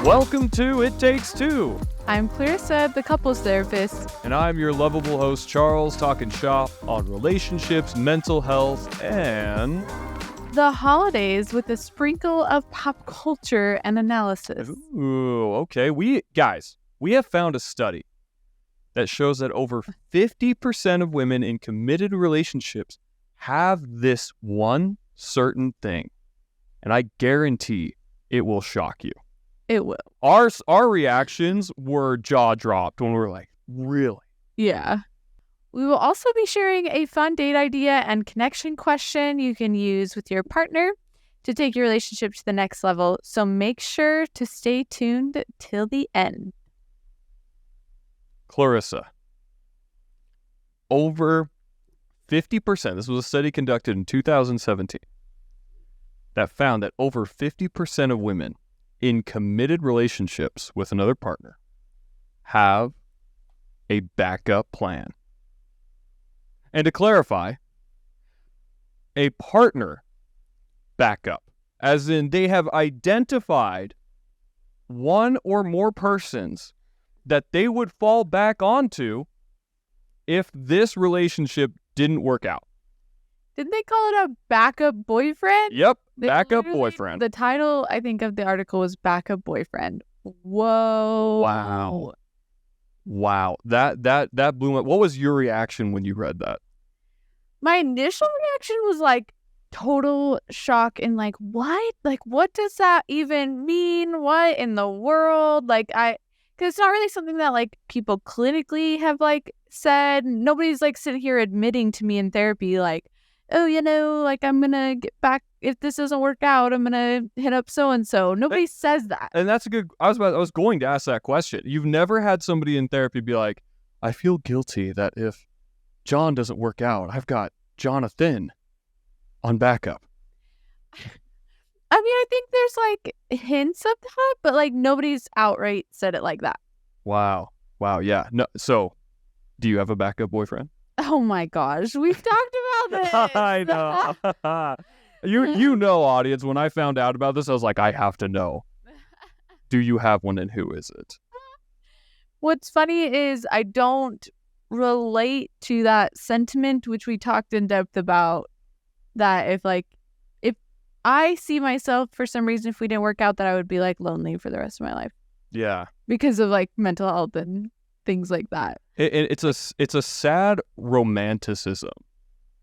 Welcome to It Takes Two. I'm Clarissa, the couples therapist. And I'm your lovable host, Charles, talking shop on relationships, mental health, and the holidays with a sprinkle of pop culture and analysis. Ooh, okay. We have found a study that shows that over 50% of women in committed relationships have this one certain thing. And I guarantee it will shock you. It will. Our reactions were jaw-dropped when we were like, really? Yeah. We will also be sharing a fun date idea and connection question you can use with your partner to take your relationship to the next level. So make sure to stay tuned till the end. Clarissa, over 50%, this was a study conducted in 2017, that found that over 50% of women in committed relationships with another partner have a backup plan. And to clarify, a partner backup, as in they have identified one or more persons that they would fall back onto if this relationship didn't work out. Didn't they call it a backup boyfriend? Yep, backup boyfriend. The title, I think, of the article was Backup Boyfriend. Whoa. Wow. That blew my... What was your reaction when you read that? My initial reaction was like total shock and like, what? Like, what does that even mean? What in the world? Like, because it's not really something that like people clinically have like said. Nobody's like sitting here admitting to me in therapy like, oh, like I'm going to get back. If this doesn't work out, I'm going to hit up so-and-so. Nobody says that. And that's a good, I was going to ask that question. You've never had somebody in therapy be like, I feel guilty that if John doesn't work out, I've got Jonathan on backup. I mean, I think there's like hints of that, but like nobody's outright said it like that. Wow. Yeah. No. So do you have a backup boyfriend? Oh my gosh, we've talked about this. I know. You know, audience, when I found out about this, I was like, I have to know. Do you have one, and who is it? What's funny is I don't relate to that sentiment, which we talked in depth about, that if I see myself for some reason, if we didn't work out, that I would be like lonely for the rest of my life. Yeah. Because of like mental health and things like that. It's a sad romanticism.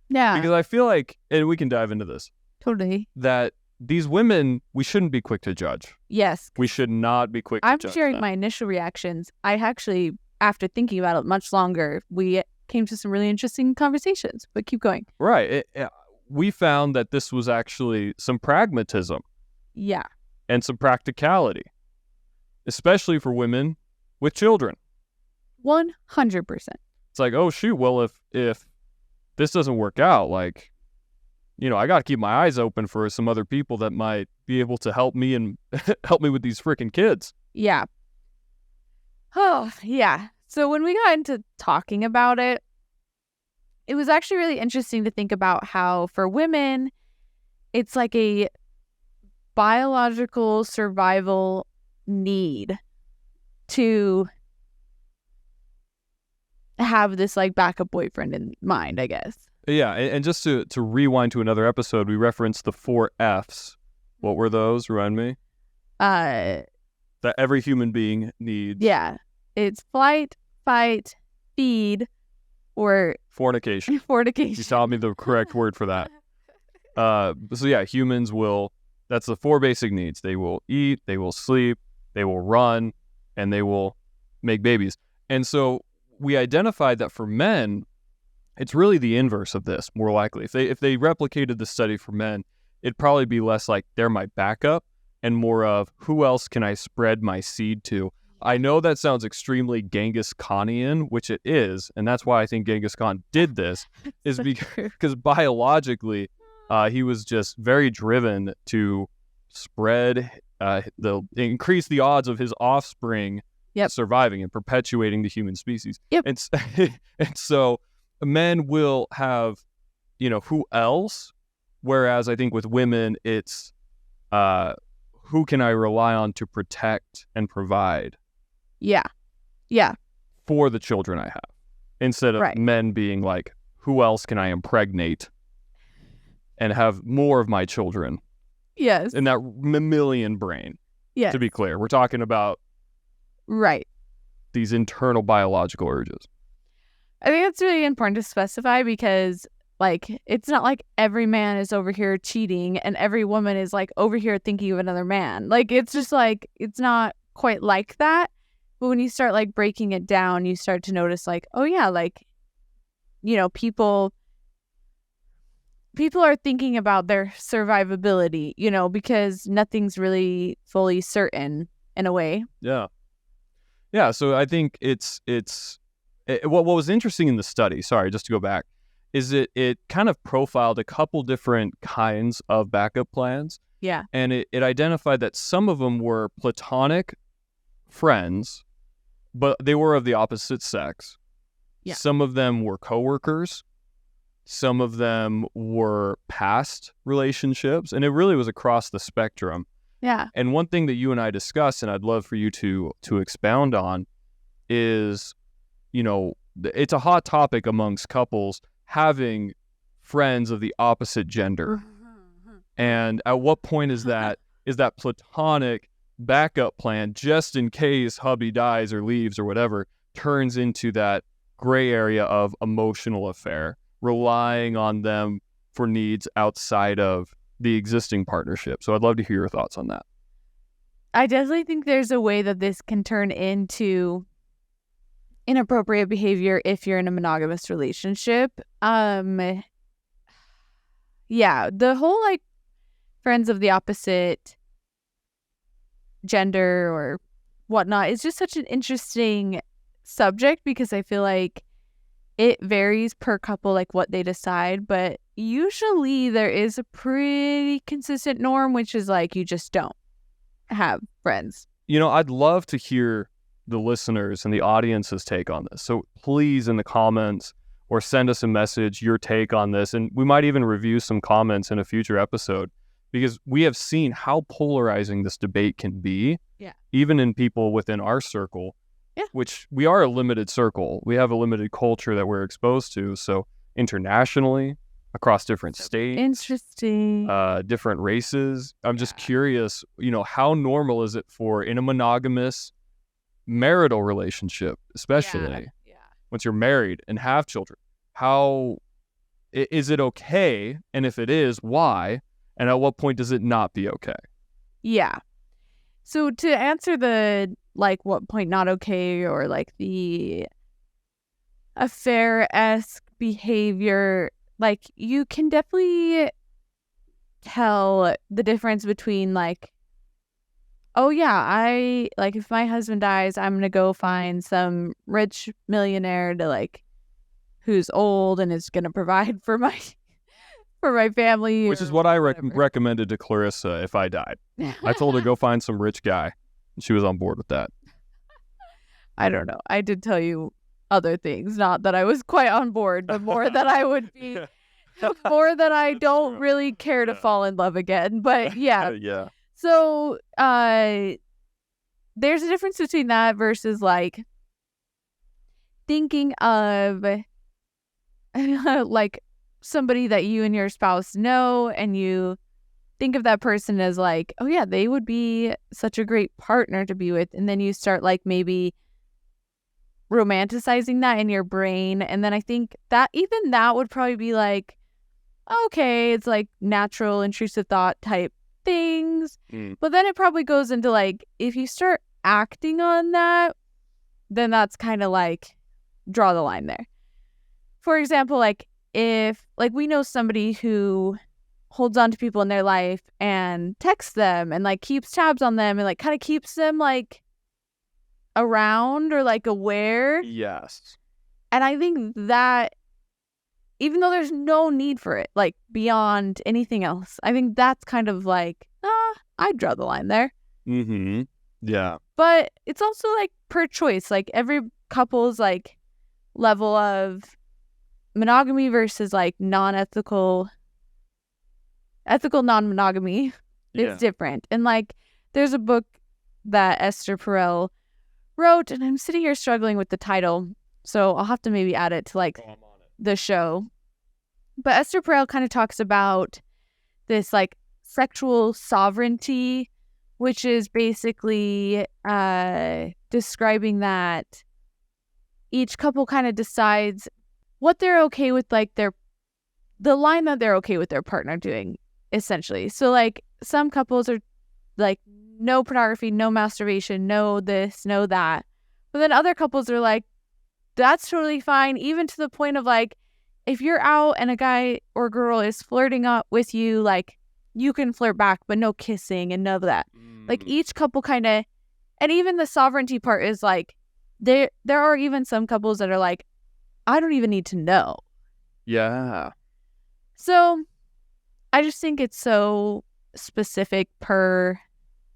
Yeah. Because I feel like, and we can dive into this. Totally. That these women, we shouldn't be quick to judge. Yes. We should not be quick to judge. I'm sharing my initial reactions. I actually, after thinking about it much longer, we came to some really interesting conversations, but keep going. Right. We found that this was actually some pragmatism. Yeah. And some practicality, especially for women with children. 100%. It's like, oh shoot, well if this doesn't work out, like, I got to keep my eyes open for some other people that might be able to help me and help me with these freaking kids. Yeah. Oh, yeah. So when we got into talking about it, it was actually really interesting to think about how for women, it's like a biological survival need to have this like backup boyfriend in mind, I guess. Yeah, and just to rewind to another episode, we referenced the 4 F's. What were those? Remind me. That every human being needs. Yeah, it's flight, fight, feed, or fornication. Fornication. You taught me the correct word for that. So yeah, humans will. That's the 4 basic needs. They will eat, they will sleep, they will run, and they will make babies. And so we identified that for men, it's really the inverse of this, more likely. If they replicated the study for men, it'd probably be less like they're my backup and more of who else can I spread my seed to. I know that sounds extremely Genghis Khanian, which it is, and that's why I think Genghis Khan did this, is because biologically, he was just very driven to spread, increase the odds of his offspring surviving and perpetuating the human species. Yep. And so, men will have, who else? Whereas I think with women, it's who can I rely on to protect and provide Yeah. for the children I have, instead of Right. men being like, who else can I impregnate and have more of my children Yes. in that mammalian brain. Yes. To be clear, we're talking about Right. these internal biological urges. I think that's really important to specify because, like, it's not like every man is over here cheating and every woman is, like, over here thinking of another man. Like, it's just, like, it's not quite like that. But when you start, like, breaking it down, you start to notice, like, oh, yeah, like, people are thinking about their survivability, because nothing's really fully certain in a way. Yeah. Yeah, so I think what was interesting in the study, sorry, just to go back, is it kind of profiled a couple different kinds of backup plans. Yeah. And it identified that some of them were platonic friends, but they were of the opposite sex. Yeah. Some of them were coworkers. Some of them were past relationships. And it really was across the spectrum. Yeah. And one thing that you and I discussed, and I'd love for you to expound on, is, it's a hot topic amongst couples having friends of the opposite gender. And at what point is that platonic backup plan, just in case hubby dies or leaves or whatever, turns into that gray area of emotional affair, relying on them for needs outside of the existing partnership. So I'd love to hear your thoughts on that. I definitely think there's a way that this can turn into inappropriate behavior if you're in a monogamous relationship. Yeah, the whole like friends of the opposite gender or whatnot is just such an interesting subject because I feel like it varies per couple, like what they decide, but usually there is a pretty consistent norm, which is like you just don't have friends. I'd love to hear the listeners and the audience's take on this. So please, in the comments or send us a message, your take on this. And we might even review some comments in a future episode because we have seen how polarizing this debate can be, even in people within our circle. Yeah. Which we are a limited circle. We have a limited culture that we're exposed to. So internationally, across different states, interesting, different races. I'm just curious, how normal is it for in a monogamous marital relationship, especially once you're married and have children? How is it okay? And if it is, why? And at what point does it not be okay? Yeah. So to answer the like what point not okay or like the affair-esque behavior, like you can definitely tell the difference between like, oh yeah, I like if my husband dies, I'm gonna go find some rich millionaire to like who's old and is gonna provide for my family. Which is what I recommended to Clarissa if I died. I told her go find some rich guy. And she was on board with that. I don't know. I did tell you other things. Not that I was quite on board, but more that I would be, more that I don't really care to fall in love again. But yeah. Yeah. So there's a difference between that versus like thinking of like somebody that you and your spouse know and you think of that person as like, oh yeah, they would be such a great partner to be with. And then you start like maybe romanticizing that in your brain. And then I think that even that would probably be like, okay, it's like natural intrusive thought type things. But then it probably goes into like, if you start acting on that, then that's kind of like draw the line there. For example, like if like we know somebody who holds on to people in their life and texts them and like keeps tabs on them and like kind of keeps them like around or like aware. Yes. And I think that even though there's no need for it, like beyond anything else, I think that's kind of like, I'd draw the line there. Mm-hmm. Yeah. But it's also like per choice, like every couple's like level of monogamy versus like ethical non-monogamy is different. And like there's a book that Esther Perel wrote, and I'm sitting here struggling with the title, so I'll have to maybe add it to like the show. But Esther Perel kind of talks about this like sexual sovereignty, which is basically describing that each couple kind of decides what they're okay with, like the line that they're okay with their partner doing, essentially. So like some couples are like no pornography, no masturbation, no this, no that. But then other couples are like, that's totally fine, even to the point of like, if you're out and a guy or girl is flirting up with you, like you can flirt back, but no kissing and none of that. Like each couple kind of, and even the sovereignty part is like, there are even some couples that are like, I don't even need to know. Yeah. So I just think it's so specific per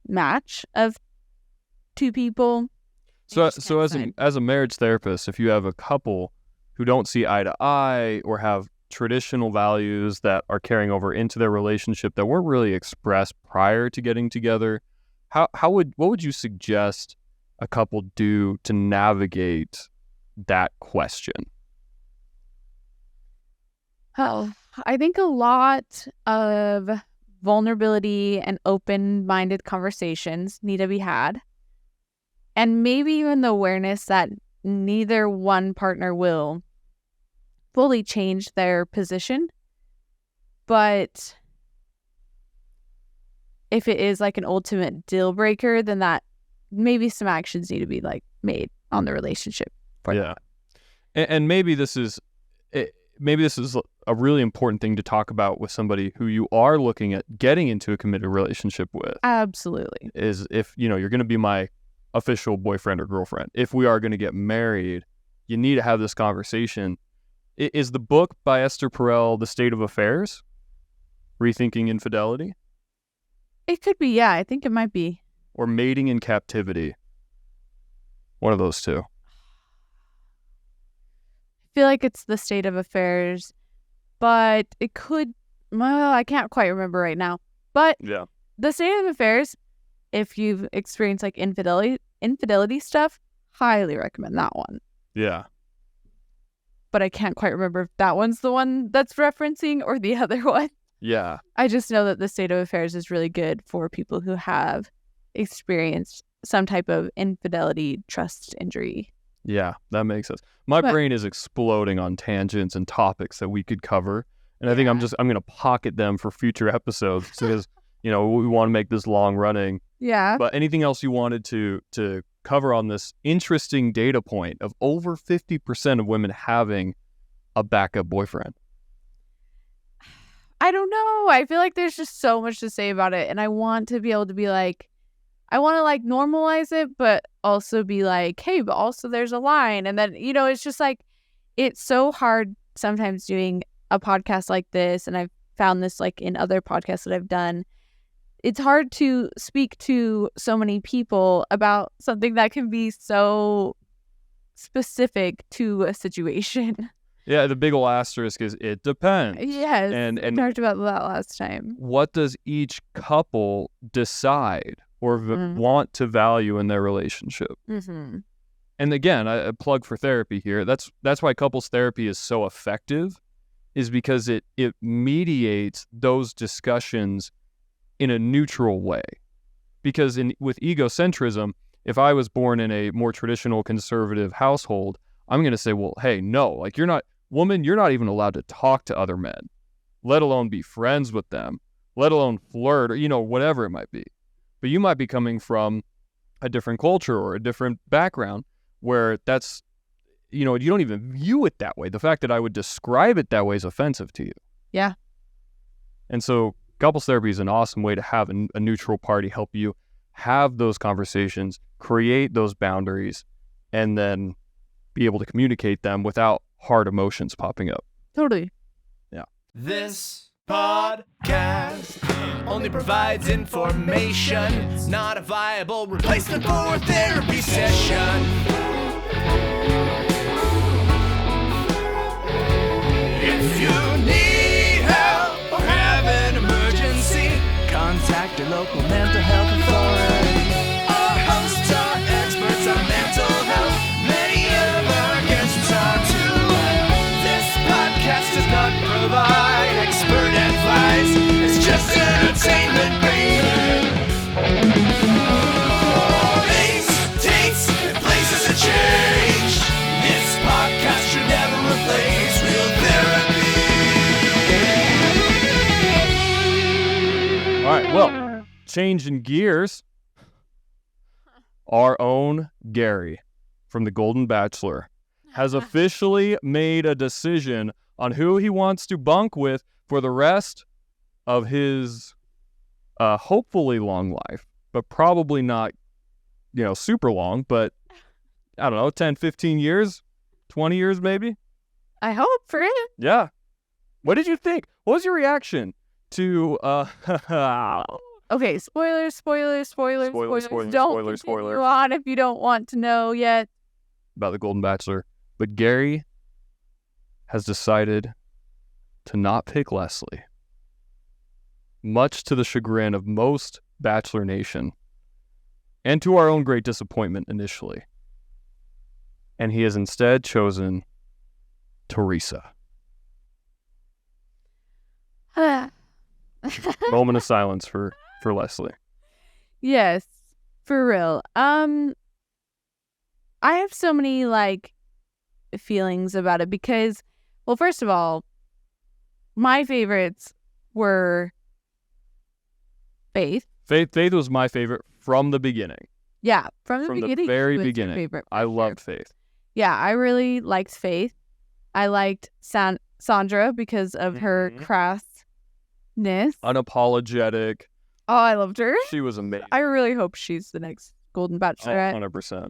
match of two people. So as a marriage therapist, if you have a couple who don't see eye to eye or have traditional values that are carrying over into their relationship that weren't really expressed prior to getting together, what would you suggest a couple do to navigate that question? Oh, I think a lot of vulnerability and open-minded conversations need to be had. And maybe even the awareness that neither one partner will fully change their position. But if it is like an ultimate deal breaker, then that maybe some actions need to be like made on the relationship. Yeah. And maybe this is a really important thing to talk about with somebody who you are looking at getting into a committed relationship with. Absolutely. Is if, you're going to be my official boyfriend or girlfriend. If we are going to get married, you need to have this conversation. Is the book by Esther Perel, The State of Affairs? Rethinking Infidelity? It could be, yeah. I think it might be. Or Mating in Captivity? One of those two. I feel like it's The State of Affairs, but it could, well, I can't quite remember right now. But yeah, The State of Affairs, if you've experienced like infidelity stuff, highly recommend that one. Yeah. But I can't quite remember if that one's the one that's referencing or the other one. Yeah. I just know that The State of Affairs is really good for people who have experienced some type of infidelity, trust injury. Yeah, that makes sense. My brain is exploding on tangents and topics that we could cover. And I think I'm going to pocket them for future episodes because, we want to make this long running. Yeah. But anything else you wanted to cover on this interesting data point of over 50% of women having a backup boyfriend? I don't know. I feel like there's just so much to say about it. And I want to be able to be like, I want to like normalize it, but also be like, hey, but also there's a line. And then, it's just like, it's so hard sometimes doing a podcast like this. And I've found this like in other podcasts that I've done. It's hard to speak to so many people about something that can be so specific to a situation. Yeah, the big ol' asterisk is it depends. Yes, and we talked about that last time. What does each couple decide or want to value in their relationship? Mm-hmm. And again, a plug for therapy here. That's why couples therapy is so effective, is because it mediates those discussions in a neutral way. Because with egocentrism, if I was born in a more traditional conservative household, I'm going to say, well, hey, no, like you're not even allowed to talk to other men, let alone be friends with them, let alone flirt or, whatever it might be. But you might be coming from a different culture or a different background where that's, you don't even view it that way. The fact that I would describe it that way is offensive to you. Yeah. And so couples therapy is an awesome way to have a neutral party help you have those conversations, create those boundaries, and then be able to communicate them without hard emotions popping up. Totally. Yeah. This podcast only provides information. It's not a viable replacement for a therapy session. If you need help or have an emergency, contact your local mental health authority. Our hosts are experts on mental health. Many of our guests are too. This podcast does not provide expert advice. It's just entertainment, baby. Things, dates, and places have changed. This podcast should never replace real therapy. All right, well, changing gears. Our own Gerry from the Golden Bachelor has officially made a decision on who he wants to bunk with for the rest of his hopefully long life, but probably not, super long, but I don't know, 10, 15 years, 20 years maybe? I hope for him. Yeah. What did you think? What was your reaction to Okay, spoilers. Don't continue on if you don't want to know yet. About the Golden Bachelor? But Gerry has decided to not pick Leslie, much to the chagrin of most Bachelor Nation, and to our own great disappointment initially. And he has instead chosen Theresa. Moment of silence for Leslie. Yes, for real. I have so many feelings about it because, well, first of all, my favorites were Faith. Faith was my favorite from the beginning. Yeah, from the From beginning. the very she was my beginning. favorite. I loved Faith. Yeah, I really liked Faith. I liked Sandra because of her crassness. Unapologetic. Oh, I loved her. She was amazing. I really hope she's the next Golden Bachelorette. 100%.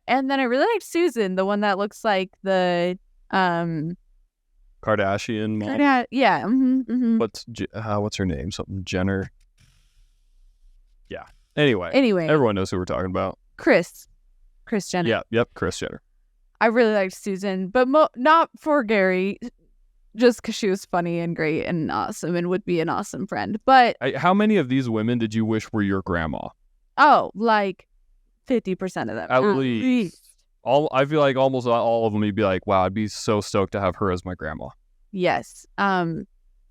And then I really liked Susan, the one that looks like the Kardashian mom. yeah. What's her name? Something Jenner. Yeah. Anyway, everyone knows who we're talking about. Kris Jenner. Yeah. Yep. Kris Jenner. I really liked Susan, but not for Gerry, just because she was funny and great and awesome and would be an awesome friend. But How many of these women did you wish were your grandma? Oh, like 50% of them. At least. I feel like almost all of them, you'd be like, wow, I'd be so stoked to have her as my grandma. Yes.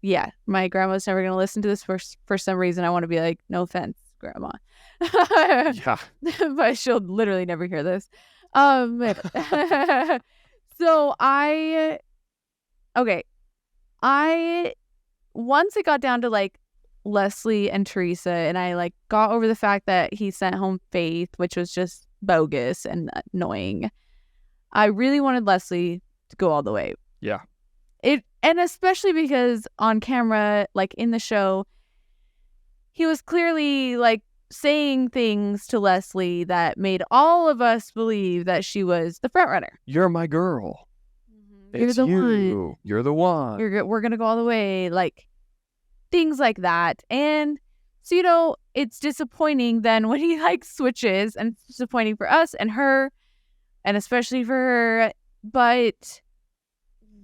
Yeah. My grandma's never going to listen to this for some reason. I want to be like, no offense, Grandma. Yeah. But she'll literally never hear this. So once it got down to Leslie and Theresa, and I got over the fact that he sent home Faith, which was just bogus and annoying. I really wanted Leslie to go all the way. Yeah. And especially because on camera, in the show, he was clearly saying things to Leslie that made all of us believe that she was the front runner. You're my girl. You're the one. You're the one. We're gonna go all the way. Things like that. And so it's disappointing then when he switches, and it's disappointing for us and her, and especially for her. But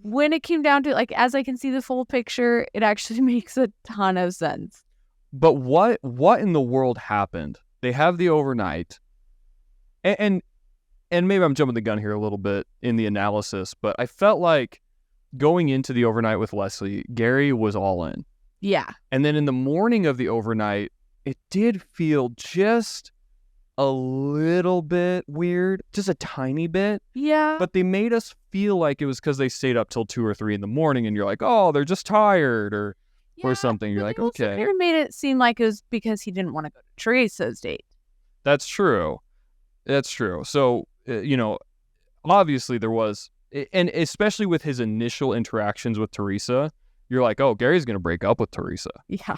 when it came down to as I can see the full picture, it actually makes a ton of sense. But what in the world happened? They have the overnight, and maybe I'm jumping the gun here a little bit in the analysis, but I felt like going into the overnight with Leslie, Gerry was all in. Yeah. And then in the morning of the overnight, it did feel just a little bit weird, just a tiny bit. Yeah. But they made us feel like it was because they stayed up till 2 or 3 in the morning, and you're like, oh, they're just tired or something. You're like, okay. They made it seem like it was because he didn't want to go to Theresa's date. That's true. So, obviously there was, and especially with his initial interactions with Theresa, you're like, oh, Gary's going to break up with Theresa. Yeah.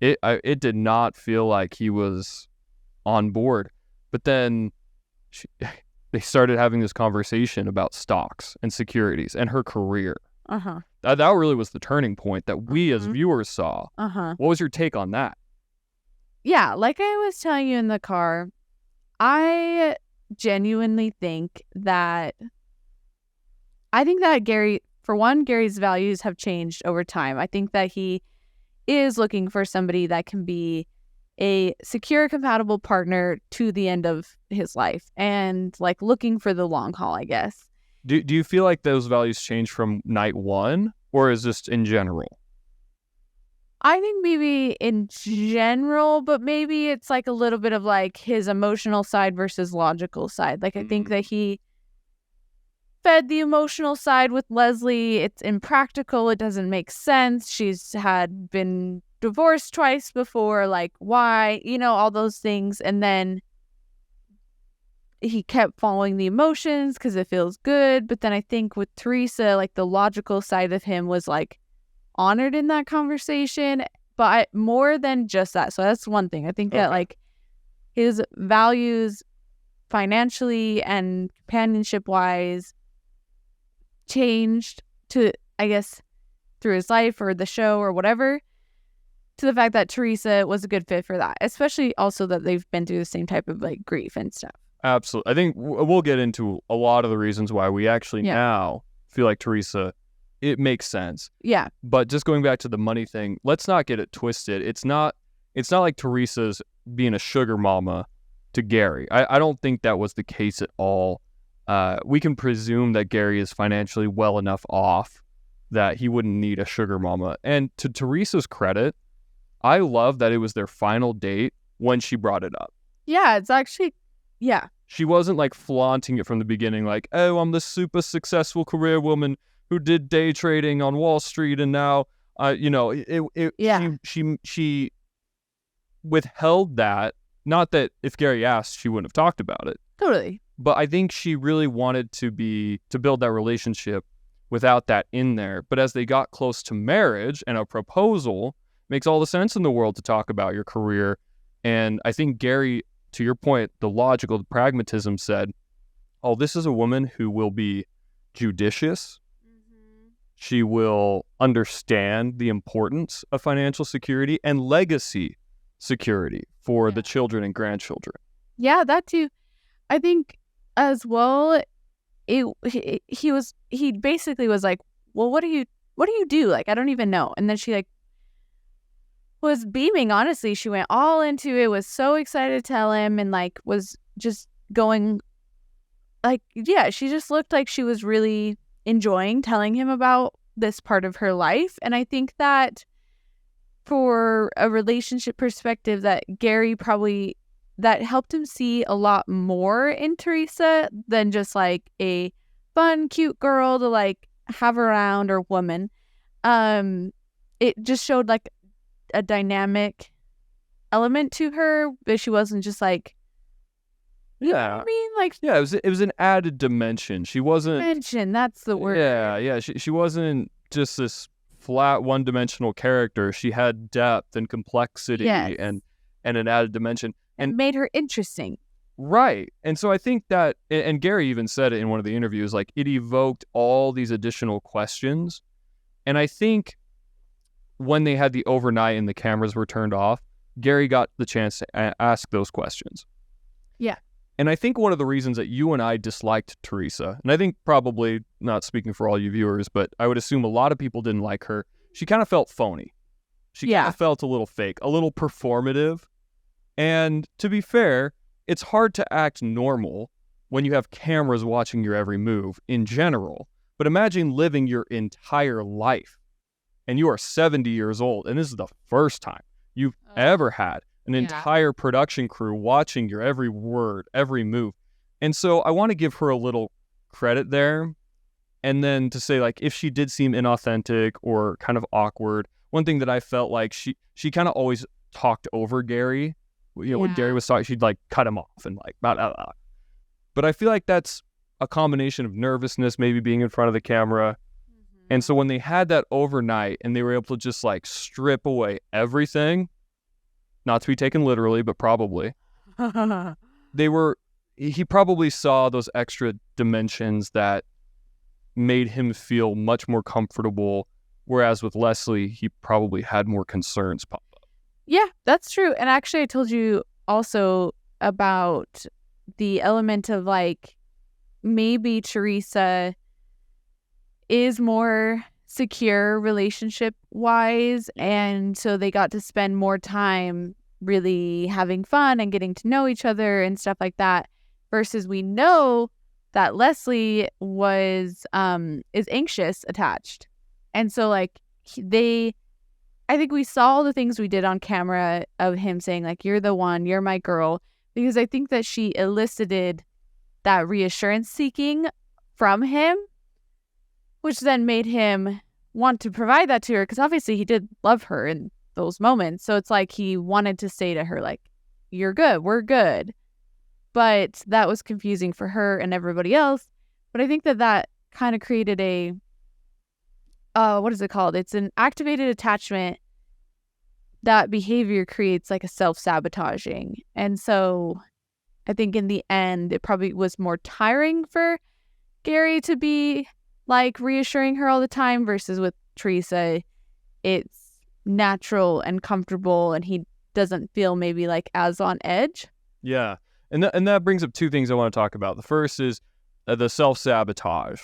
It did not feel like he was on board. But then they started having this conversation about stocks and securities and her career. Uh-huh. That really was the turning point that we as viewers saw. Uh-huh. What was your take on that? Yeah, like I was telling you in the car, I genuinely think that Gerry for one, Gerry's values have changed over time. I think that he is looking for somebody that can be a secure, compatible partner to the end of his life and like looking for the long haul, I guess. Do you feel like those values change from night one, or is this in general? I think maybe in general, but maybe it's like a little bit of like his emotional side versus logical side. Like I think that he fed the emotional side with Leslie. It's impractical. It doesn't make sense. She's had been divorced twice before. Like why? You know, all those things. And then he kept following the emotions because it feels good. But then I think with Theresa, like the logical side of him was like honored in that conversation, but more than just that. So that's one thing. I think that like his values financially and companionship wise changed to, I guess, through his life or the show or whatever, to the fact that Theresa was a good fit for that, especially also that they've been through the same type of like grief and stuff. Absolutely. I think we'll get into a lot of the reasons why we actually now feel like Theresa, it makes sense. Yeah. But just going back to the money thing, let's not get it twisted. It's not like Theresa's being a sugar mama to Gerry. I don't think that was the case at all. We can presume that Gerry is financially well enough off that he wouldn't need a sugar mama. And to Theresa's credit, I love that it was their final date when she brought it up. Yeah, it's actually, yeah. She wasn't like flaunting it from the beginning, like, oh, I'm the super successful career woman who did day trading on Wall Street, and now, she withheld that. Not that if Gerry asked, she wouldn't have talked about it. Totally. But I think she really wanted to build that relationship without that in there. But as they got close to marriage and a proposal, makes all the sense in the world to talk about your career. And I think Gerry, to your point, the pragmatism said, oh, this is a woman who will be judicious. She will understand the importance of financial security and legacy security for the children and grandchildren. Yeah, that too. I think as well, he basically was like, well, what do you do? Like, I don't even know. And then she like was beaming, honestly. She went all into it, was so excited to tell him, and like was just going like, yeah, she just looked like she was really enjoying telling him about this part of her life. And I think that for a relationship perspective, that Gerry probably, that helped him see a lot more in Theresa than just like a fun, cute girl to like have around or woman. It just showed like a dynamic element to her, but she wasn't just like, you know what I mean? Like, yeah, it was an added dimension. She wasn't dimension. That's the word. Yeah. She wasn't just this flat one-dimensional character. She had depth and complexity and an added dimension, and made her interesting. Right. And so I think that, and Gerry even said it in one of the interviews, like it evoked all these additional questions. And I think when they had the overnight and the cameras were turned off, Gerry got the chance to ask those questions. Yeah. And I think one of the reasons that you and I disliked Theresa, and I think probably, not speaking for all you viewers, but I would assume a lot of people didn't like her, she kind of felt phony. She kind of felt a little fake, a little performative. And to be fair, it's hard to act normal when you have cameras watching your every move in general. But imagine living your entire life and you are 70 years old, and this is the first time you've ever had an entire production crew watching your every word, every move. And so I want to give her a little credit there. And then to say, like, if she did seem inauthentic or kind of awkward, one thing that I felt like she kind of always talked over Gerry. You know, when Gerry was talking, she'd like cut him off and like, blah, blah, blah. But I feel like that's a combination of nervousness, maybe being in front of the camera. And so when they had that overnight and they were able to just like strip away everything, not to be taken literally, but probably, he probably saw those extra dimensions that made him feel much more comfortable. Whereas with Leslie, he probably had more concerns pop up. Yeah, that's true. And actually, I told you also about the element of like maybe Theresa is more secure relationship wise, and so they got to spend more time really having fun and getting to know each other and stuff like that, versus we know that Leslie was is anxious attached. And so like I think we saw all the things we did on camera of him saying like, you're the one, you're my girl, because I think that she elicited that reassurance seeking from him, which then made him want to provide that to her, because obviously he did love her in those moments. So it's like he wanted to say to her like, you're good, we're good. But that was confusing for her and everybody else. But I think that kind of created a what is it called? It's an activated attachment. That behavior creates like a self-sabotaging. And so I think in the end, it probably was more tiring for Gerry to be like reassuring her all the time, versus with Theresa, it's natural and comfortable and he doesn't feel maybe like as on edge. Yeah. And that brings up two things I want to talk about. The first is the self-sabotage.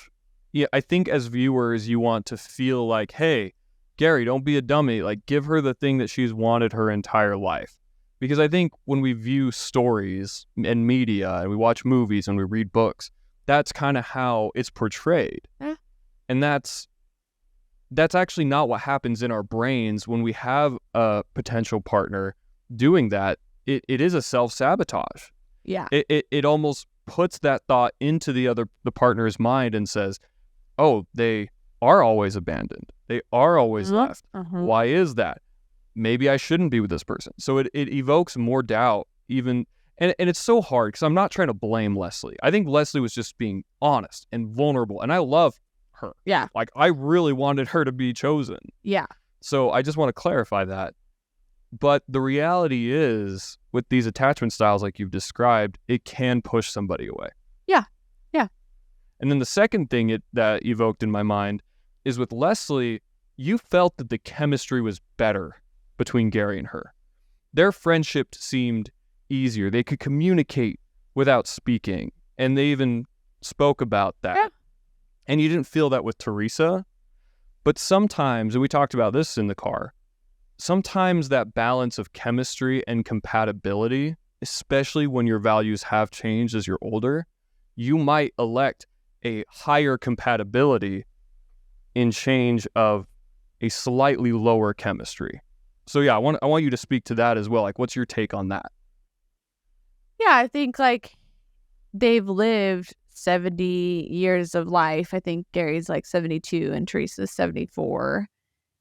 Yeah, I think as viewers, you want to feel like, hey, Gerry, don't be a dummy. Like, give her the thing that she's wanted her entire life. Because I think when we view stories and media and we watch movies and we read books, that's kind of how it's portrayed. Yeah. And that's actually not what happens in our brains when we have a potential partner doing that. It is a self-sabotage. Yeah. It almost puts that thought into the partner's mind and says, oh, they are always abandoned. They are always left. Why is that? Maybe I shouldn't be with this person. So it evokes more doubt even. And it's so hard because I'm not trying to blame Leslie. I think Leslie was just being honest and vulnerable. And I love her. Yeah. Like, I really wanted her to be chosen. Yeah. So I just want to clarify that. But the reality is, with these attachment styles like you've described, it can push somebody away. Yeah. Yeah. And then the second thing that evoked in my mind is with Leslie, you felt that the chemistry was better between Gerry and her. Their friendship seemed easier. They could communicate without speaking. And they even spoke about that. Yeah. And you didn't feel that with Theresa. But sometimes, and we talked about this in the car, sometimes that balance of chemistry and compatibility, especially when your values have changed as you're older, you might elect a higher compatibility in change of a slightly lower chemistry. So yeah, I want you to speak to that as well. Like, what's your take on that? Yeah, I think like they've lived 70 years of life. I think Gerry's like 72 and Theresa's 74.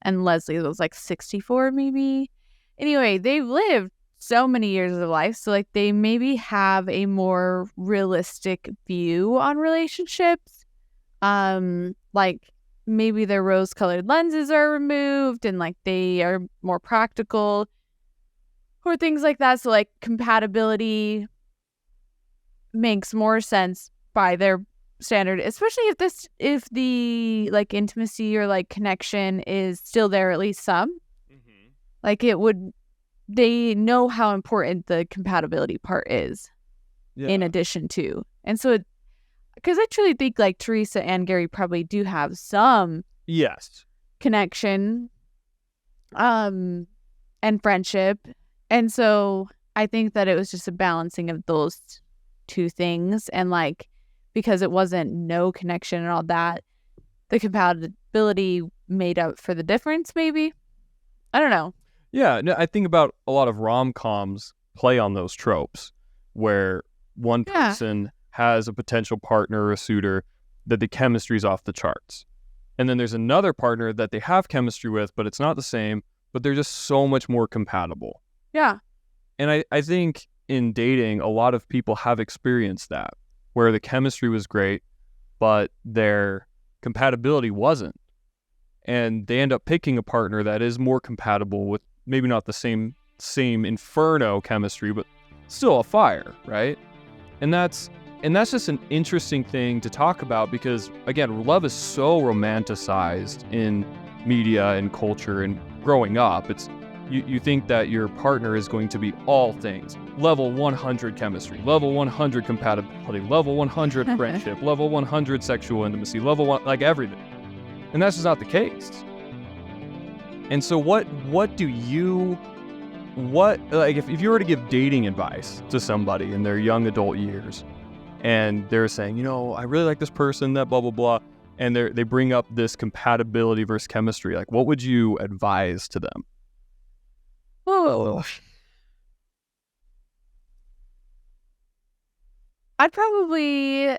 And Leslie was like 64 maybe. Anyway, they've lived so many years of life. So like they maybe have a more realistic view on relationships. Like maybe their rose-colored lenses are removed and like they are more practical or things like that. So like compatibility makes more sense by their standard, especially if the like intimacy or like connection is still there, at least some. Like they know how important the compatibility part is in addition to. And so because I truly think like Theresa and Gerry probably do have some connection and friendship. And so I think that it was just a balancing of those two things. And like, because it wasn't no connection and all that, the compatibility made up for the difference, maybe. I don't know. Yeah, no, I think about a lot of rom-coms play on those tropes where one person has a potential partner or a suitor that the chemistry's off the charts. And then there's another partner that they have chemistry with, but it's not the same, but they're just so much more compatible. Yeah. And I think in dating, a lot of people have experienced that, where the chemistry was great, but their compatibility wasn't. And they end up picking a partner that is more compatible with maybe not the same inferno chemistry, but still a fire, right? And that's just an interesting thing to talk about because, again, love is so romanticized in media and culture and growing up. It's you think that your partner is going to be all things. Level 100 chemistry, level 100 compatibility, level 100 friendship, level 100 sexual intimacy, level 1, like everything. And that's just not the case. And so what do you, like if you were to give dating advice to somebody in their young adult years, and they're saying, you know, I really like this person, that blah, blah, blah, and they bring up this compatibility versus chemistry, like what would you advise to them? Oh. I'd probably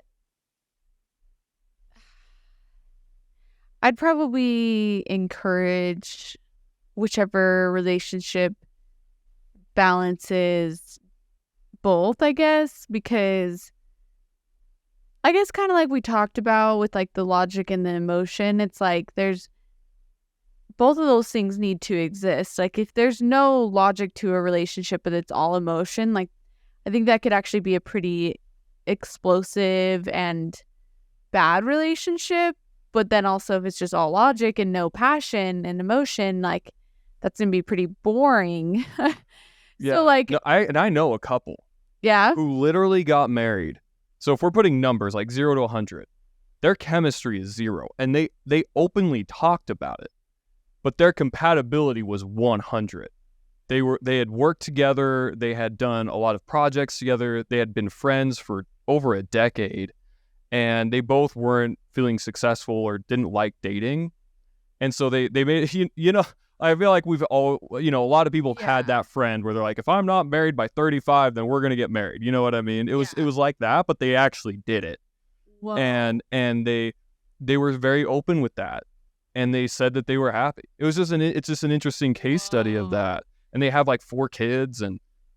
encourage whichever relationship balances both, I guess, because I guess kind of like we talked about with like the logic and the emotion, it's like there's both of those things need to exist. Like if there's no logic to a relationship but it's all emotion, like I think that could actually be a pretty explosive and bad relationship. But then also if it's just all logic and no passion and emotion, like that's gonna be pretty boring. Yeah. So like No, I know a couple yeah. who literally got married. So if we're putting numbers like 0 to 100, their chemistry is 0, and they openly talked about it. But their compatibility was 100. They had worked together, they had done a lot of projects together, they had been friends for over a decade, and they both weren't feeling successful or didn't like dating. And so they made, you know, I feel like we've all, you know, a lot of people have had that friend where they're like, if I'm not married by 35, then we're going to get married. You know what I mean? It was like that, but they actually did it. Whoa. And they were very open with that. And they said that they were happy. It's just an interesting case study of that. And they have like 4 kids,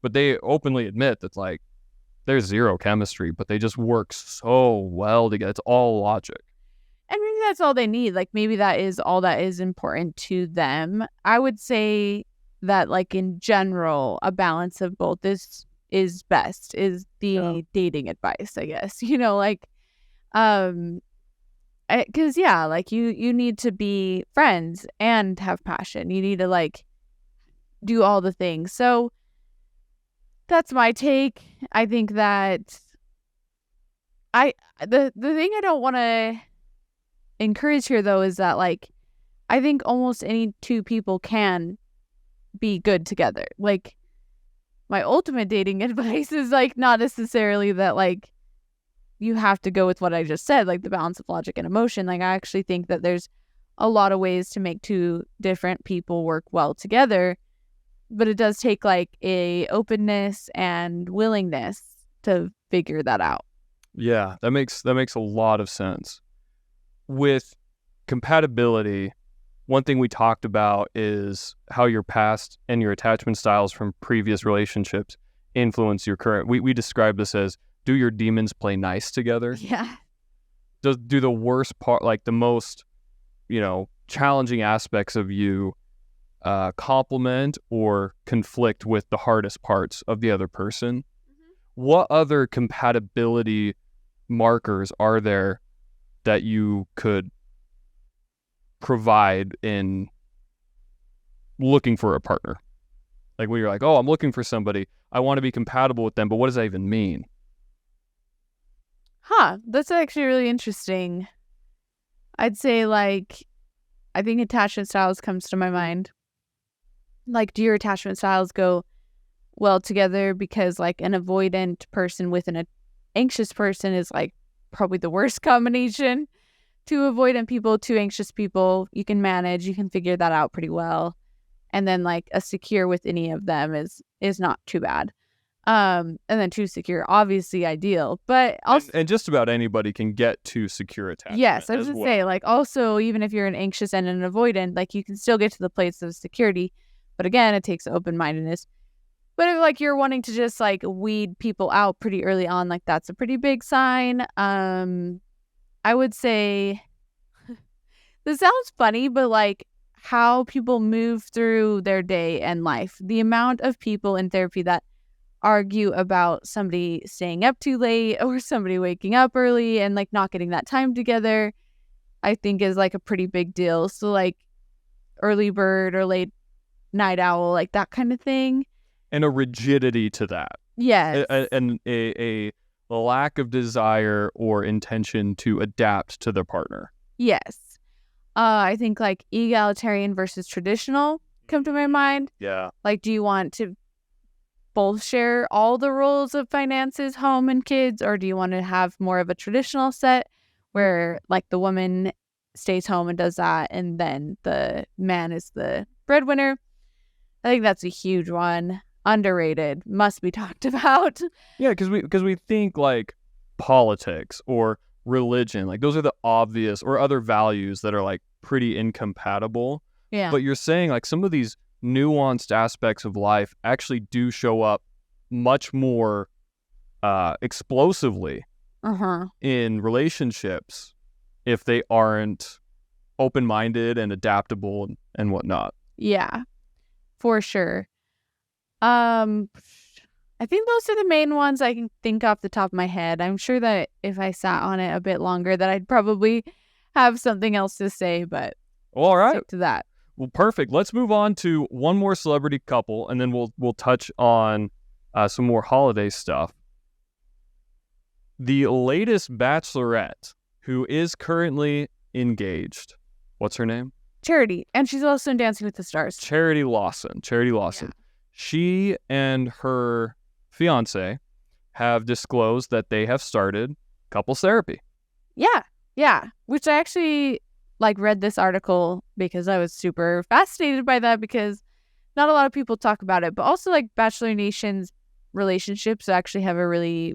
but they openly admit that like there's 0 chemistry, but they just work so well together. It's all logic. And maybe that's all they need. Like maybe that is all that is important to them. I would say that like in general, a balance of both is best, is the dating advice, I guess. You know, like because like you need to be friends and have passion. You need to like do all the things. So that's my take. I think that the thing I don't want to encourage here though is that like I think almost any 2 people can be good together. Like my ultimate dating advice is like not necessarily that like you have to go with what I just said, like the balance of logic and emotion. Like I actually think that there's a lot of ways to make 2 different people work well together, but it does take like a openness and willingness to figure that out. Yeah, that makes a lot of sense. With compatibility, one thing we talked about is how your past and your attachment styles from previous relationships influence your current. We describe this as, do your demons play nice together? Yeah. Do the worst part, like the most, you know, challenging aspects of you complement or conflict with the hardest parts of the other person? Mm-hmm. What other compatibility markers are there that you could provide in looking for a partner? Like when you're like, oh, I'm looking for somebody, I want to be compatible with them, but what does that even mean? That's actually really interesting. I'd say like, I think attachment styles comes to my mind. Like, do your attachment styles go well together? Because like an avoidant person with an anxious person is like probably the worst combination. 2 avoidant people, 2 anxious people, you can manage, you can figure that out pretty well. And then like a secure with any of them is not too bad. And then 2 secure, obviously ideal, but also and just about anybody can get to secure attachment. Yes, I was gonna say like also even if you're an anxious and an avoidant, like you can still get to the place of security, but again it takes open-mindedness. But if like you're wanting to just like weed people out pretty early on, like that's a pretty big sign. I would say this sounds funny, but like how people move through their day and life, the amount of people in therapy that argue about somebody staying up too late or somebody waking up early and like not getting that time together, I think is like a pretty big deal. So like early bird or late night owl, like that kind of thing. And a rigidity to that. Yes. And a lack of desire or intention to adapt to their partner. Yes. I think like egalitarian versus traditional come to my mind. Yeah. Like, do you want to both share all the roles of finances, home and kids, or do you want to have more of a traditional set where like the woman stays home and does that and then the man is the breadwinner? I think that's a huge one. Underrated, must be talked about. Yeah, because we think like politics or religion, like those are the obvious, or other values that are like pretty incompatible. Yeah. But you're saying like some of these nuanced aspects of life actually do show up much more explosively in relationships if they aren't open-minded and adaptable and whatnot. Yeah, for sure. I think those are the main ones I can think off the top of my head. I'm sure that if I sat on it a bit longer that I'd probably have something else to say, but All right. stick to that. Well, perfect. Let's move on to one more celebrity couple, and then we'll touch on some more holiday stuff. The latest Bachelorette, who is currently engaged. What's her name? Charity. And she's also in Dancing with the Stars. Charity Lawson. Yeah. She and her fiance have disclosed that they have started couples therapy. Yeah. Which I actually read this article because I was super fascinated by that, because not a lot of people talk about it, but also like Bachelor Nation's relationships actually have a really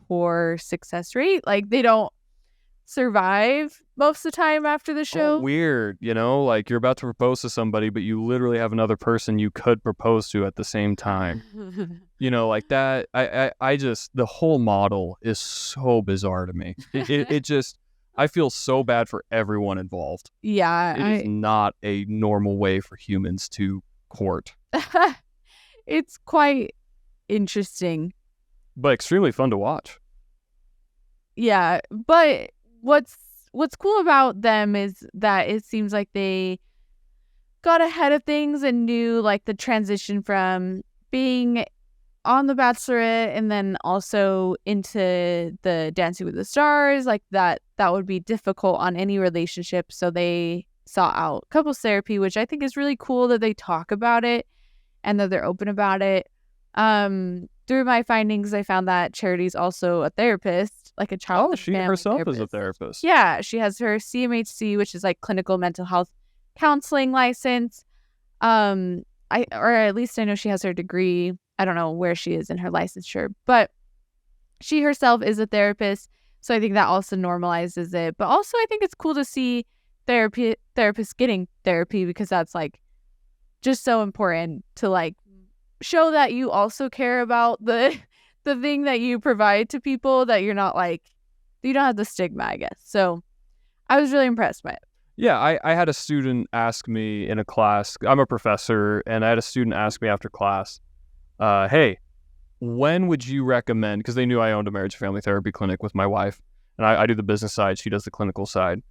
poor success rate. Like they don't survive most of the time after the show. Weird, like you're about to propose to somebody, but you literally have another person you could propose to at the same time. Like that. I just, the whole model is so bizarre to me. It just, I feel so bad for everyone involved. Yeah. It is not a normal way for humans to court. It's quite interesting. But extremely fun to watch. Yeah, but what's cool about them is that it seems like they got ahead of things and knew like the transition from being on The Bachelorette and then also into the Dancing with the Stars, like that would be difficult on any relationship. So they sought out couples therapy, which I think is really cool that they talk about it and that they're open about it. Through my findings, I found that Charity's also a therapist, like a child. Oh, she herself is a therapist. Yeah, she has her CMHC, which is like clinical mental health counseling license. Or at least I know she has her degree. I don't know where she is in her licensure, but she herself is a therapist. So I think that also normalizes it. But also I think it's cool to see therapists getting therapy, because that's like just so important to like show that you also care about the thing that you provide to people, that you're not like, you don't have the stigma, I guess. So I was really impressed by it. Yeah, I had a student ask me in a class, I'm a professor, and I had a student ask me after class, hey, when would you recommend, because they knew I owned a marriage and family therapy clinic with my wife, and I do the business side, she does the clinical side.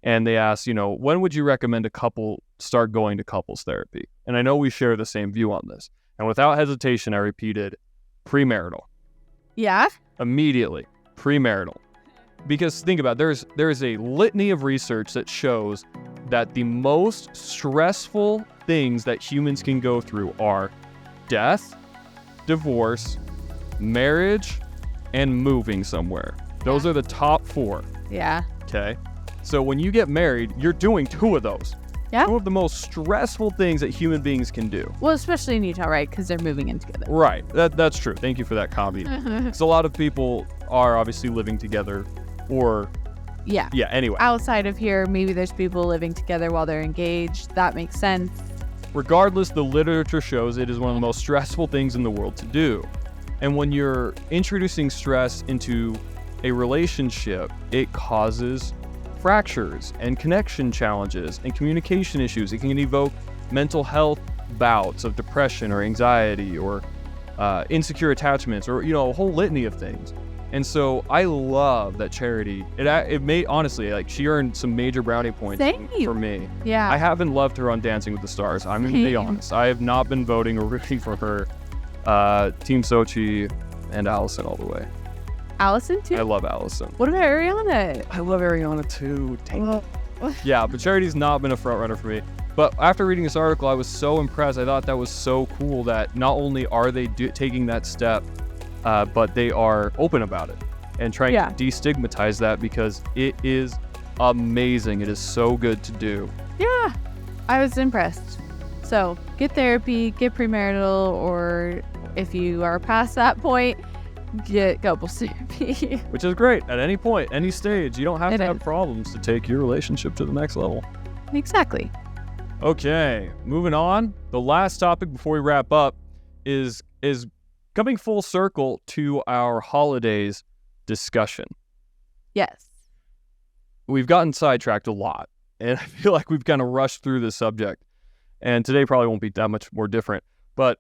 And they asked, when would you recommend a couple start going to couples therapy? And I know we share the same view on this. And without hesitation, I repeated premarital. Yeah? Immediately, premarital. Because think about it, there is a litany of research that shows that the most stressful things that humans can go through are death, divorce, marriage, and moving somewhere. Those are the top 4. Yeah. Okay? So when you get married, you're doing 2 of those. Yeah. 2 of the most stressful things that human beings can do. Well, especially in Utah, right? Because they're moving in together. Right. That's true. Thank you for that caveat. Because a lot of people are obviously living together, or... Yeah. Yeah, anyway. Outside of here, maybe there's people living together while they're engaged. That makes sense. Regardless, the literature shows it is one of the most stressful things in the world to do. And when you're introducing stress into a relationship, it causes fractures and connection challenges and communication issues. It can evoke mental health bouts of depression or anxiety or insecure attachments, or a whole litany of things. And so I love that Charity, it made, honestly, like, she earned some major brownie points for me. Yeah. I haven't loved her on Dancing with the Stars. I'm going to be honest. I have not been voting or rooting for her. Team Sochi and Allison all the way. Allison too? I love Allison. What about Ariana? I love Ariana too. Dang. Yeah, but charity's not been a front runner for me. But after reading this article, I was so impressed. I thought that was so cool that not only are they taking that step, but they are open about it and trying to destigmatize that, because it is amazing. It is so good to do. Yeah, I was impressed. So get therapy, get premarital, or if you are past that point, get couples therapy. Which is great at any point, any stage. You don't have to have problems to take your relationship to the next level. Exactly. Okay, moving on. The last topic before we wrap up is coming full circle to our holidays discussion. Yes. We've gotten sidetracked a lot, and I feel like we've kind of rushed through this subject. And today probably won't be that much more different. But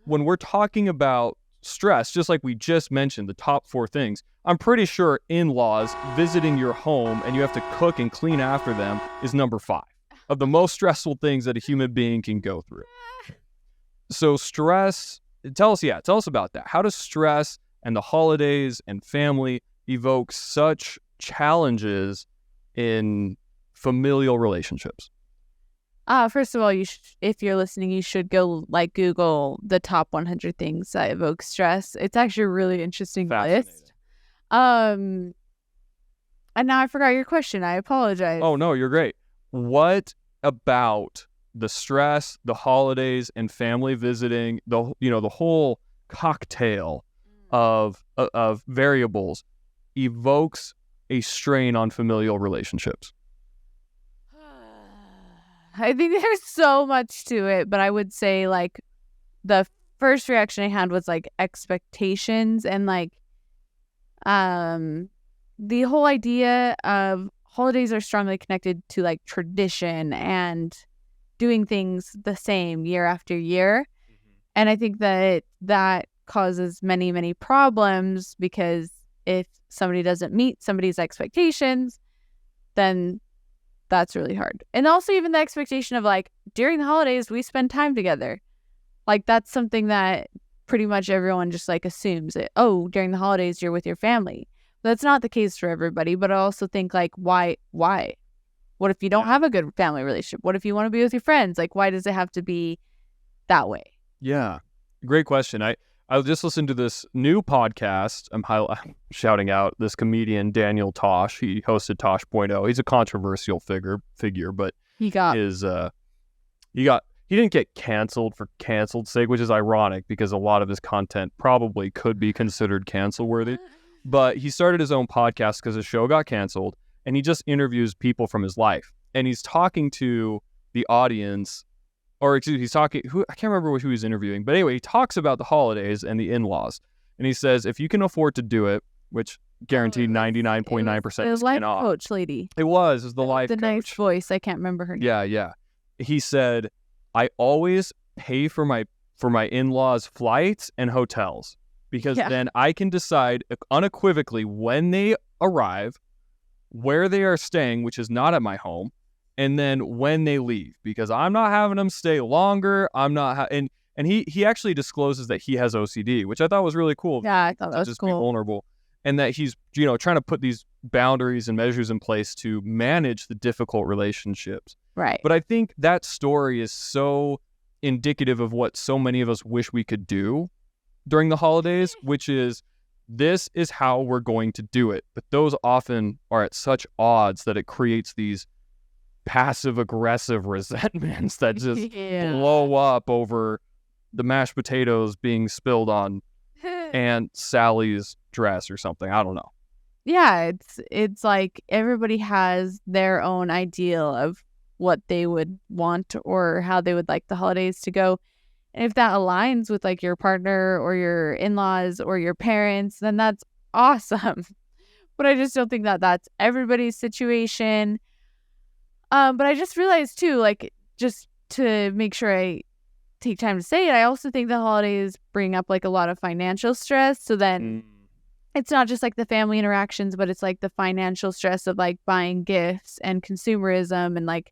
when we're talking about stress, just like we just mentioned, the top 4 things, I'm pretty sure in-laws visiting your home and you have to cook and clean after them is number 5 of the most stressful things that a human being can go through. So stress, tell us about that. How does stress and the holidays and family evoke such challenges in familial relationships? First of all, if you're listening, you should go Google the top 100 things that evoke stress. It's actually a really interesting list. And now I forgot your question. I apologize. Oh no, you're great. What about the stress, the holidays, and family visiting, the whole cocktail of variables evokes a strain on familial relationships? I think there's so much to it, but I would say the first reaction I had was expectations and the whole idea of holidays are strongly connected to tradition and doing things the same year after year. Mm-hmm. And I think that causes many, many problems, because if somebody doesn't meet somebody's expectations, then that's really hard. And also even the expectation of during the holidays, we spend time together. That's something that pretty much everyone just assumes that, oh, during the holidays, you're with your family. But that's not the case for everybody. But I also think why? What if you don't have a good family relationship? What if you want to be with your friends? Why does it have to be that way? Yeah. Great question. I just listened to this new podcast. I'm shouting out this comedian, Daniel Tosh. He hosted Tosh.0. He's a controversial figure, but he didn't get canceled for canceled sake, which is ironic because a lot of his content probably could be considered cancel worthy. But he started his own podcast because his show got canceled, and he just interviews people from his life. And he's talking to the audience, or excuse me, I can't remember who he's interviewing, but anyway, he talks about the holidays and the in-laws. And he says, if you can afford to do it, which guaranteed 99.9% is life coach lady. It was the life coach. The nice voice. I can't remember her name. Yeah. He said, I always pay for my in-laws' flights and hotels, because then I can decide unequivocally when they arrive, where they are staying, which is not at my home, and then when they leave, because I'm not having them stay longer. I'm not and he actually discloses that he has OCD, which I thought was really cool. Yeah, I thought that was just cool. Be vulnerable, and that he's trying to put these boundaries and measures in place to manage the difficult relationships. Right. But I think that story is so indicative of what so many of us wish we could do during the holidays, which is, this is how we're going to do it. But those often are at such odds that it creates these passive-aggressive resentments that just blow up over the mashed potatoes being spilled on Aunt Sally's dress or something. I don't know. Yeah, it's like everybody has their own ideal of what they would want or how they would like the holidays to go. And if that aligns with your partner or your in-laws or your parents, then that's awesome. But I just don't think that that's everybody's situation. But I just realized too, just to make sure I take time to say it, I also think the holidays bring up a lot of financial stress. So then it's not just the family interactions, but it's the financial stress of buying gifts and consumerism and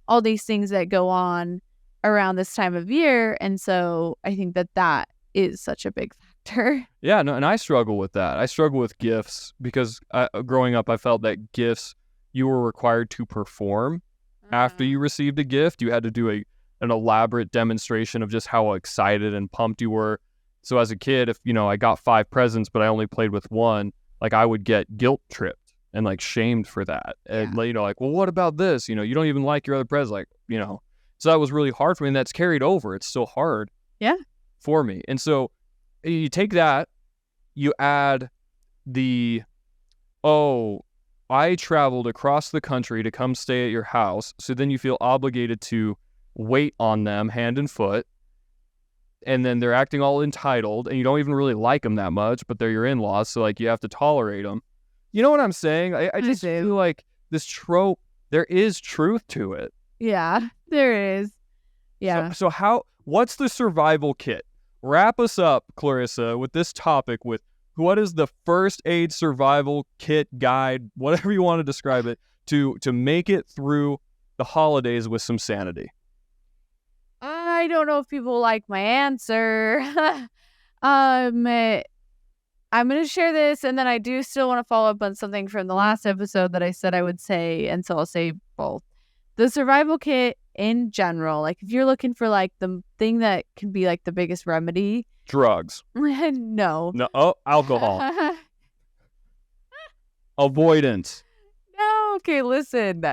all these things that go on around this time of year. And so I think that is such a big factor. Yeah, no, and I struggle with that. I struggle with gifts because growing up, I felt that gifts you were required to perform after you received a gift. You had to do an elaborate demonstration of just how excited and pumped you were. So as a kid, if, I got 5 presents, but I only played with 1, like I would get guilt tripped and like shamed for that. And, like, well, what about this? You don't even like your other presents, like, so that was really hard for me. And that's carried over. It's still hard for me. And so you take that, you add I traveled across the country to come stay at your house. So then you feel obligated to wait on them hand and foot. And then they're acting all entitled, and you don't even really like them that much, but they're your in-laws, so like you have to tolerate them. You know what I'm saying? I just feel like this trope, there is truth to it. Yeah, there is. Yeah. So what's the survival kit? Wrap us up, Clarissa, with this topic with what is the first aid survival kit guide, whatever you want to describe it, to make it through the holidays with some sanity. I don't know if people like my answer. I'm going to share this, and then I do still want to follow up on something from the last episode that I said I would say, and so I'll say both. The survival kit in general, like if you're looking for like the thing that can be like the biggest remedy. Drugs. No. Oh, alcohol. Avoidance. No, okay, listen.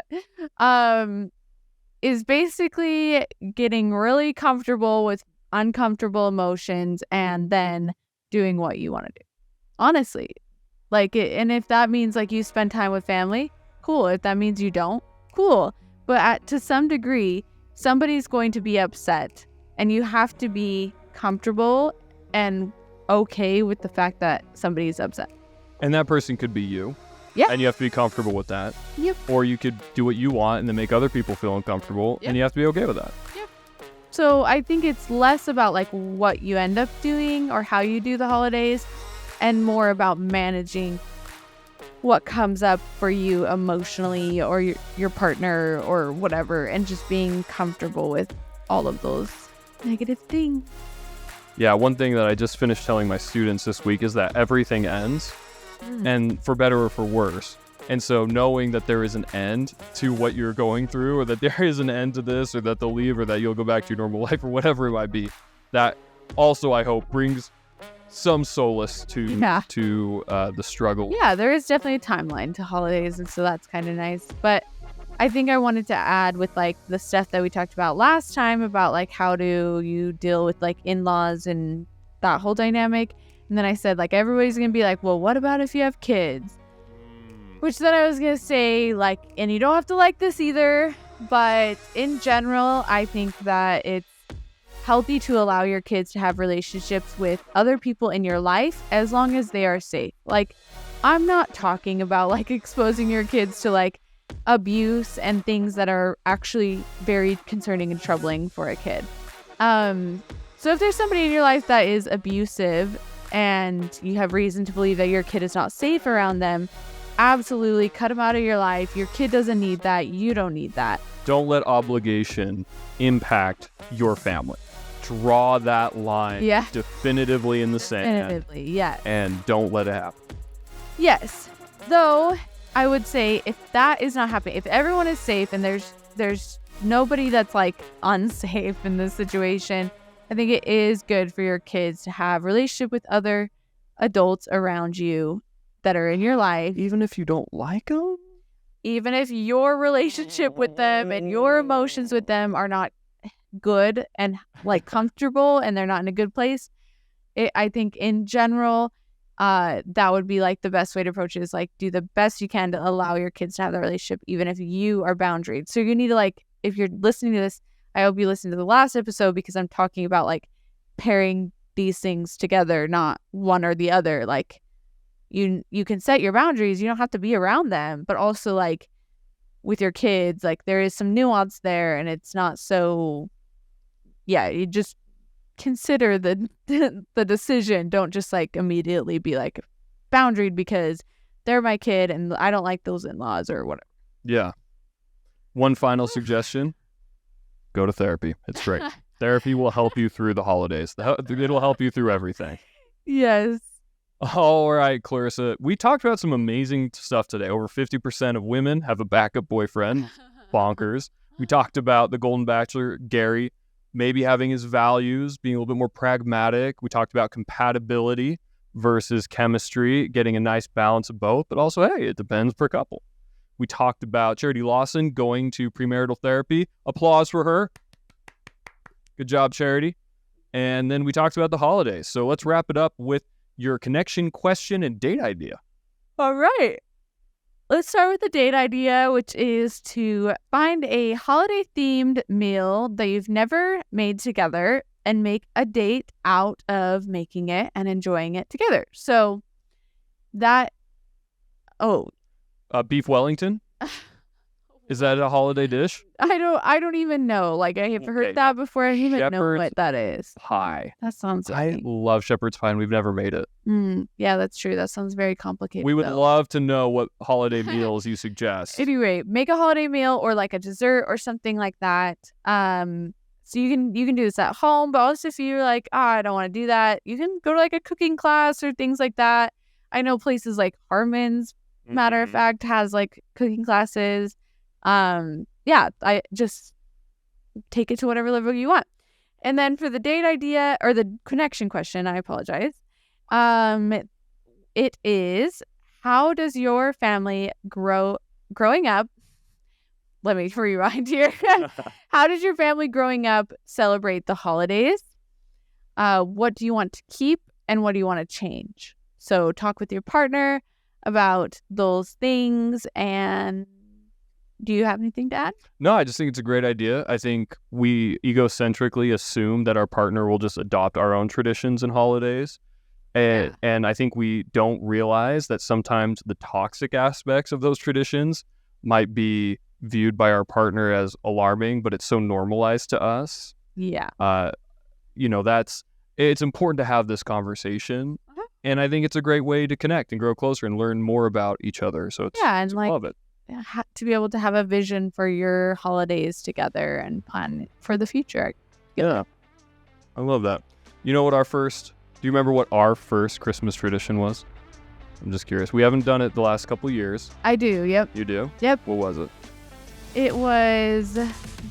Is basically getting really comfortable with uncomfortable emotions and then doing what you want to do. Honestly. And if that means like you spend time with family, cool. If that means you don't, cool. But to some degree, somebody's going to be upset, and you have to be comfortable and okay with the fact that somebody's upset. And that person could be you. Yeah. And you have to be comfortable with that. Yep. Or you could do what you want and then make other people feel uncomfortable. Yep. And you have to be okay with that. Yep. So I think it's less about like what you end up doing or how you do the holidays, and more about managing what comes up for you emotionally or your partner or whatever, and just being comfortable with all of those negative things. Yeah, one thing that I just finished telling my students this week is that everything ends, and for better or for worse. And so knowing that there is an end to what you're going through, or that there is an end to this, or that they'll leave, or that you'll go back to your normal life, or whatever it might be, that also, I hope, brings some solace to the struggle. Yeah, there is definitely a timeline to holidays, and so that's kind of nice. But I think I wanted to add with like the stuff that we talked about last time about like how do you deal with like in-laws and that whole dynamic. And then I said like everybody's gonna be like, well, what about if you have kids? Which then I was gonna say like, and you don't have to like this either, but in general, I think that it's healthy to allow your kids to have relationships with other people in your life as long as they are safe. Like, I'm not talking about like exposing your kids to like abuse and things that are actually very concerning and troubling for a kid. So if there's somebody in your life that is abusive and you have reason to believe that your kid is not safe around them, absolutely cut them out of your life. Your kid doesn't need that. You don't need that. Don't let obligation impact your family. Draw that line definitively in the sand. Definitively, yes. And don't let it happen. Yes. Though, I would say if that is not happening, if everyone is safe and there's nobody that's like unsafe in this situation, I think it is good for your kids to have relationship with other adults around you that are in your life. Even if you don't like them? Even if your relationship with them and your emotions with them are not good and like comfortable and they're not in a good place, I think in general, that would be like the best way to approach it, is like do the best you can to allow your kids to have that relationship, even if you are boundaried. So you need to like, if you're listening to this, I hope you listened to the last episode, because I'm talking about like pairing these things together, not one or the other. Like you can set your boundaries. You don't have to be around them, but also like with your kids, like there is some nuance there, and it's not so, you just consider the decision. Don't just like immediately be like boundaried because they're my kid and I don't like those in-laws or whatever. Yeah. One final suggestion. Go to therapy. It's great. Therapy will help you through the holidays. It'll help you through everything. Yes. All right, Clarissa. We talked about some amazing stuff today. Over 50% of women have a backup boyfriend. Bonkers. We talked about the Golden Bachelor, Gerry, maybe having his values, being a little bit more pragmatic. We talked about compatibility versus chemistry, getting a nice balance of both, but also, hey, it depends per couple. We talked about Charity Lawson going to premarital therapy. Applause for her. Good job, Charity. And then we talked about the holidays. So let's wrap it up with your connection question and date idea. All right. Let's start with the date idea, which is to find a holiday-themed meal that you've never made together and make a date out of making it and enjoying it together. So that, Beef Wellington? Is that a holiday dish? I don't even know. Like, I have heard that before. I don't even know Shepherd's what that is. Pie. That sounds I right. love shepherd's pie, and we've never made it. Yeah, that's true. That sounds very complicated. We would though. love to know what holiday meals you suggest. Anyway, make a holiday meal or like a dessert or something like that. So you can do this at home, but also if you're like, I don't want to do that, you can go to like a cooking class or things like that. I know places like Harmon's, matter of fact, has like cooking classes. Yeah, I just take it to whatever level you want. And then for the date idea or the connection question, I apologize. It is, how does your family growing up? Let me rewind here. How does your family growing up celebrate the holidays? What do you want to keep and what do you want to change? So talk with your partner about those things. And do you have anything to add? No, I just think it's a great idea. I think we egocentrically assume that our partner will just adopt our own traditions and holidays. And I think we don't realize that sometimes the toxic aspects of those traditions might be viewed by our partner as alarming, but it's so normalized to us. Yeah. It's important to have this conversation. And I think it's a great way to connect and grow closer and learn more about each other. So I love it. To be able to have a vision for your holidays together and plan for the future. Yeah. I love that. You know what do you remember what our first Christmas tradition was? I'm just curious. We haven't done it the last couple years. I do. Yep. You do? Yep. What was it? It was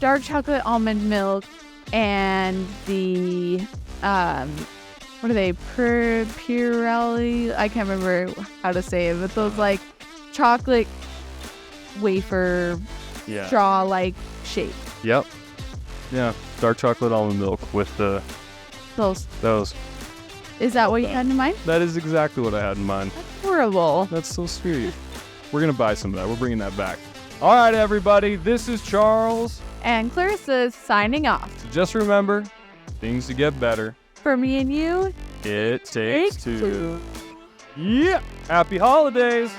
dark chocolate almond milk and the what are they? Pirelli? I can't remember how to say it, but those like chocolate wafer straw like shape. Yep. Yeah. Dark chocolate almond milk with those. Is that what you had in mind? That is exactly what I had in mind. That's horrible. That's so sweet. We're going to buy some of that. We're bringing that back. All right, everybody. This is Charles. And Clarissa signing off. So just remember, things to get better. For me and you, It takes two. Yeah. Happy holidays.